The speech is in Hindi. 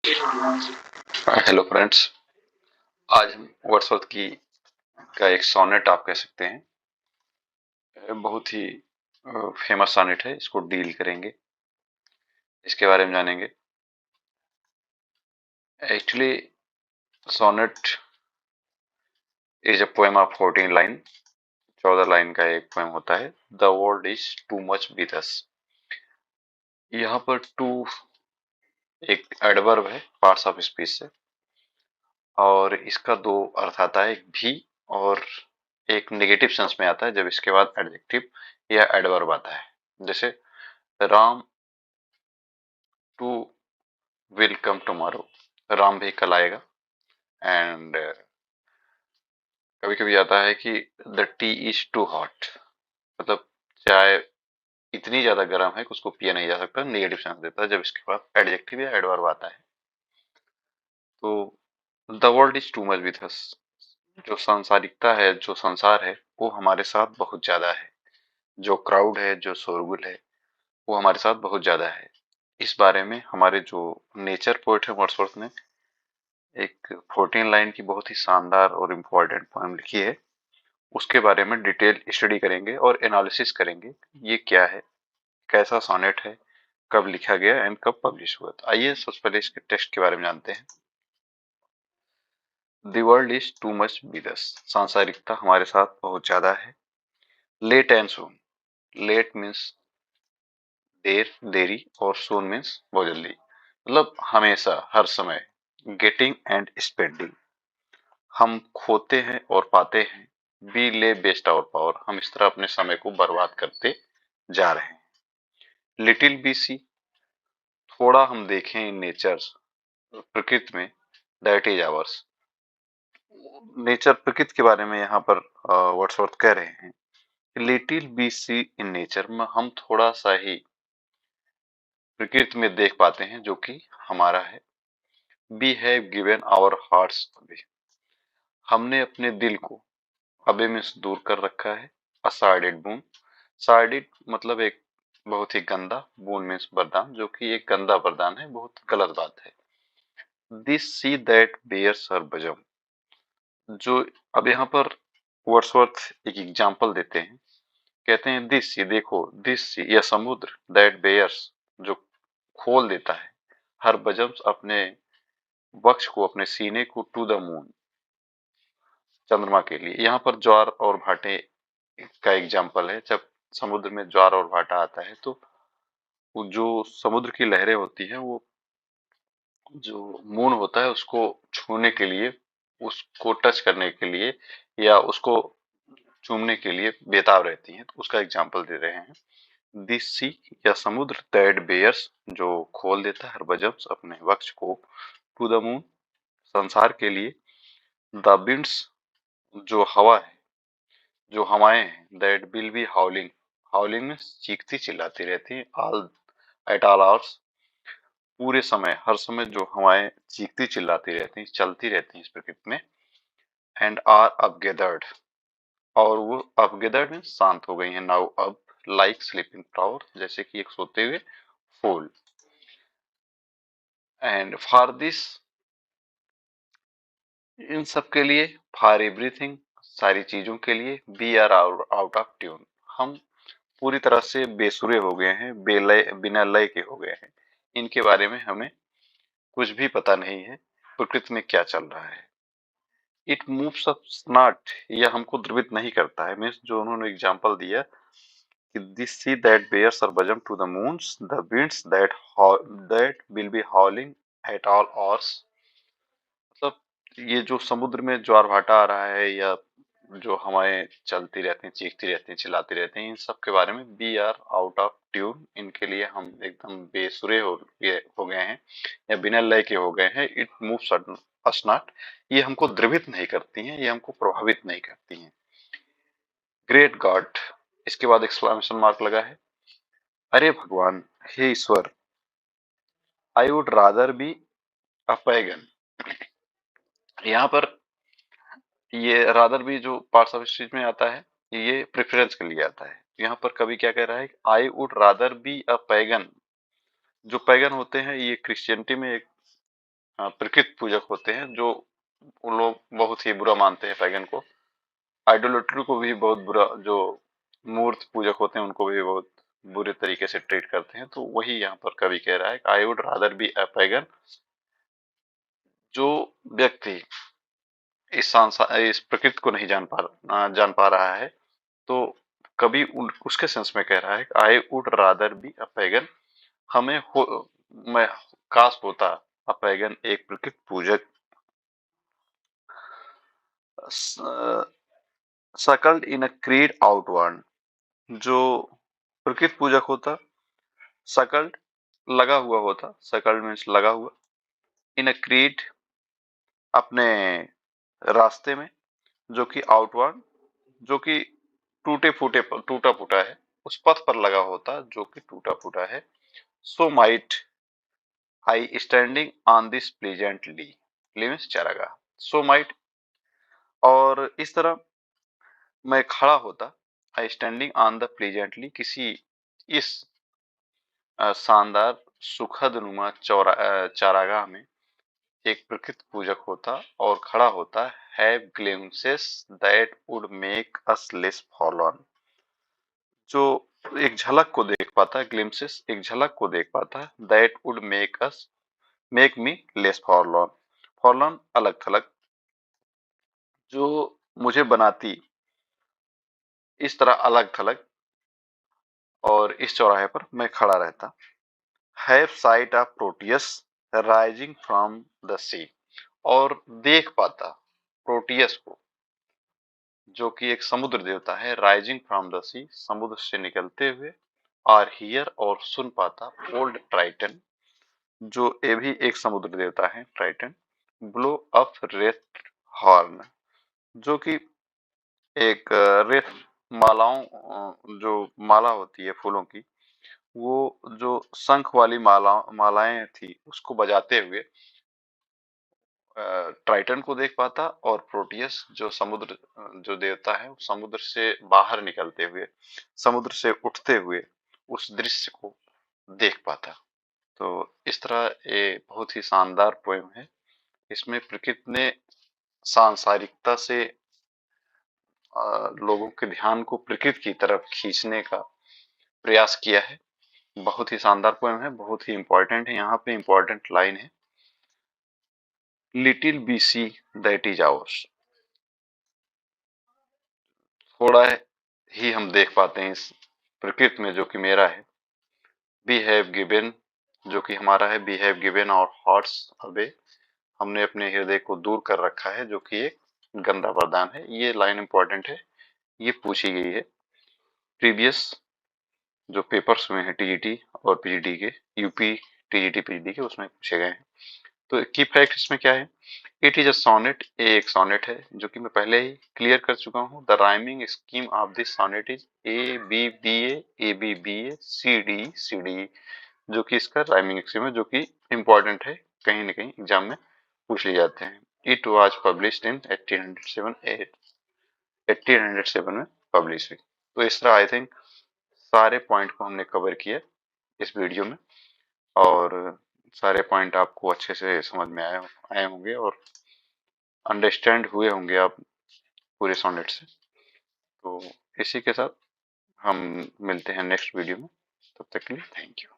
Hello friends. आज हम वर्ड्सवर्थ की का एक सोनेट आप कह सकते हैं, बहुत ही फेमस सोनेट है। इसको डील करेंगे, इसके बारे में जानेंगे। Actually sonnet is a poem of 14 line. 14 line का एक पोएम होता है। The world is too much with us. यहाँ पर टू एक एडवर्ब है पार्ट्स ऑफ स्पीच से, और इसका दो अर्थ आता है, एक भी और एक नेगेटिव सेंस में आता है जब इसके बाद एडजेक्टिव या एडवर्ब आता है। जैसे राम टू विल कम टुमारो, राम भी कल आएगा। एंड कभी कभी आता है कि the tea is too hot, मतलब चाय इतनी ज्यादा गर्म है कि उसको पिया नहीं जा सकता, नेगेटिव सेंस देता है जब इसके बाद एडजेक्टिव या एडवर्ब आता है। तो the world is too much with us, जो सांसारिकता है, जो संसार है, वो हमारे साथ बहुत ज्यादा है। जो क्राउड है, जो शोरगुल है, वो हमारे साथ बहुत ज्यादा है। इस बारे में हमारे जो नेचर पोएट है वर्ड्सवर्थ ने एक 14 लाइन की बहुत ही शानदार और इम्पोर्टेंट पोएम लिखी है। उसके बारे में डिटेल स्टडी करेंगे और एनालिसिस करेंगे। ये क्या है, कैसा सोनेट है, कब लिखा गया एंड कब पब्लिश हुआ। तो आइए सबसे पहले इसके टेक्स्ट के बारे में जानते हैं। The world is too much with us, सांसारिकता हमारे साथ बहुत ज्यादा है। Late and soon, late means देर, देरी, और सून मीन्स बहुत जल्दी, मतलब हमेशा, हर समय। गेटिंग एंड स्पेंडिंग, हम खोते हैं और पाते हैं। बी ले बेस्ट आवर पावर, हम इस तरह अपने समय को बर्बाद करते जा रहे हैं। लिटिल बी सी, थोड़ा हम देखें इन नेचर, प्रकृति में। दैट इज आवर्स, नेचर प्रकृति के बारे में यहाँ पर वर्ड्सवर्थ कह रहे हैं। Little we see in nature में हम थोड़ा सा ही प्रकृति में देख पाते हैं जो कि हमारा है। We have given our hearts away, हमने अपने दिल को अबे में से दूर कर रखा है। असाइडेड बून, साइडेड मतलब एक बहुत ही गंदा, बून मीन्स वरदान, जो कि एक गंदा वरदान है, बहुत गलत बात है। दिस सी दैट बेयर्स हर बजम, जो अब यहाँ पर वर्ड्सवर्थ एक एग्जाम्पल देते हैं। कहते हैं दिस सी, देखो, दिस सी यह समुद्र, दैट बेयर्स जो खोल देता है, हर बजम अपने वक्ष को, अपने सीने को, टू द मून चंद्रमा के लिए। यहाँ पर ज्वार और भाटे का एग्जाम्पल है। जब समुद्र में ज्वार और भाटा आता है तो वो जो समुद्र की लहरें होती हैं, वो जो मून होता है उसको छूने के लिए, उसको टच करने के लिए या उसको चूमने के लिए बेताब रहती हैं। तो उसका एग्जाम्पल दे रहे हैं। दिस सी या समुद्र, दैट बेयर्स जो खोल देता है, हर वजब्स अपने वक्ष को, टू द मून संसार के लिए। द विंड्स जो हवा है, जो हवाएं हैं, दैट विल बी हाउलिंग, हाउलिंग में चीखती चिल्लाती रहती हैं। ऑल एट ऑल आवर्स, पूरे समय, हर समय जो हवाएं चीखती चिल्लाती रहती हैं, चलती रहती हैं इस प्रकृति में। एंड आर अपगेदर्ड, और वो अपगेदर्ड में शांत हो गई हैं। नाउ अब, लाइक स्लीपिंग फ्लावर, जैसे कि एक सोते हुए फूल। एंड फॉर दिस, इन सब के लिए, फॉर एवरीथिंग सारी चीजों के लिए, we are out of tune, हम पूरी तरह से बेसुरे हो गए हैं, बेलय, बिना लय के हो गए हैं। इनके बारे में हमें कुछ भी पता नहीं है, प्रकृति में क्या चल रहा है। इट मूव्स अस नॉट, यह हमको द्रवित नहीं करता है। मीन्स जो उन्होंने एग्जांपल दिया कि this sea that bares her bosom to the moons, the winds that will be howling at all hours, मतलब ये जो समुद्र में ज्वार भाटा आ रहा है, या जो हवाएं चलती रहती हैं, चीखती रहती हैं, चिल्लाती रहती हैं, इन सब के बारे में we are out of tune, इनके लिए हम एकदम बेसुरे हो गए हैं, या बिना लय के हो गए हैं। इट मूव्स अस नॉट, ये हमको द्रवित नहीं करती हैं, ये हमको प्रभावित नहीं करती हैं। ग्रेट गॉड, इसके बाद एक्सक्लेमेशन मार्क लगा है। अरे भगवान, हे ईश्वर, I would rather be a pagan. यहाँ पर ये रादर भी जो पार्ट्स ऑफ स्पीच में आता है, ये प्रेफरेंस के लिए आता है। यहाँ पर कवि क्या कह रहा है, आई would rather be a pagan. जो पैगन होते हैं ये क्रिश्चियनिटी में एक प्रकृति पूजक होते हैं, जो उन लोग बहुत ही बुरा मानते हैं पैगन को। आइडोलेट्री को भी बहुत बुरा, जो मूर्ति पूजक होते हैं उनको भी बहुत बुरे तरीके से ट्रीट करते हैं। तो वही यहाँ पर कवि कह रहा है, आई would rather be a pagan. जो व्यक्ति इस प्रकृति को नहीं जान पा रहा है, तो कवि उसके सेंस में कह रहा है, आई would rather be a pagan. हमें मैं काश होता अ पैगन, एक प्रकृति पूजक। सकल्ड इन अ क्रीड आउटवर्ड, जो प्रकृति पूजक होता, सकल्ड लगा हुआ होता, सकल्ड मीन्स लगा हुआ, इन अ क्रीड अपने रास्ते में, जो कि आउटवर्ड, जो कि टूटा फूटा है, उस पथ पर लगा होता जो कि टूटा फूटा है। So might I standing on this pleasantly, means चारागाह। सो माइट, और इस तरह मैं खड़ा होता, आई स्टैंडिंग ऑन द प्लीजेंटली, किसी इस शानदार सुखद नुमा चारागाह में एक प्रकृति पूजक होता और खड़ा होता, have glimpses that would make us less forlorn, जो एक झलक को देख पाता है, ग्लिम्पसेस एक झलक को देख पाता है, that would make me less forlorn, forlorn अलग थलग, जो मुझे बनाती इस तरह अलग थलग, और इस चौराहे पर मैं खड़ा रहता। Have sight of Proteus rising from the sea, और देख पाता प्रोटियस को, जो कि एक समुद्र देवता है, राइजिंग फ्रॉम द सी, समुद्र से निकलते हुए, और हियर, और सुन पाता ओल्ड ट्राइटन, जो ये भी एक समुद्र देवता है, Triton, blow up Wraith horn, जो कि एक रेत मालाओं, जो माला होती है फूलों की, वो जो शंख वाली मालाएं थी उसको बजाते हुए ट्राइटन को देख पाता, और प्रोटियस जो समुद्र जो देवता है, समुद्र से बाहर निकलते हुए, समुद्र से उठते हुए उस दृश्य को देख पाता। तो इस तरह ये बहुत ही शानदार पोएम है। इसमें प्रकृति ने सांसारिकता से लोगों के ध्यान को प्रकृति की तरफ खींचने का प्रयास किया है। बहुत ही शानदार पोएम है, बहुत ही इंपॉर्टेंट है। यहाँ पे इंपॉर्टेंट लाइन है, little we see that is ours, थोड़ा ही हम देख पाते हैं इस प्रकृति में जो कि मेरा है। वी हैव गिवन, जो कि हमारा है, we have given our hearts away, हमने अपने हृदय को दूर कर रखा है, जो कि एक गंदा वरदान है। ये लाइन इंपॉर्टेंट है, ये पूछी गई है प्रीवियस जो पेपर्स में है, टीजीटी और पीजीडी के, यूपी टीजीटी पीजीडी के, उसमें पूछे गए हैं। तो की फैक्ट इसमें क्या है, इट इज अ सोनेट, ये एक सोनेट है, जो कि मैं पहले ही क्लियर कर चुका हूँ। The rhyming scheme of this sonnet is A B B A B B A C D C D, जो कि इसका राइमिंग स्कीम है, जो कि इम्पोर्टेंट है, कहीं ना कहीं एग्जाम में पूछ लिए जाते हैं। इट वॉज पब्लिश्ड इन 1807 में पब्लिश हुई। तो इस तरह आई थिंक सारे पॉइंट को हमने कवर किया इस वीडियो में, और सारे पॉइंट आपको अच्छे से समझ में आए होंगे, और अंडरस्टैंड हुए होंगे आप पूरे सोनेट से। तो इसी के साथ हम मिलते हैं नेक्स्ट वीडियो में, तब तक के लिए थैंक यू।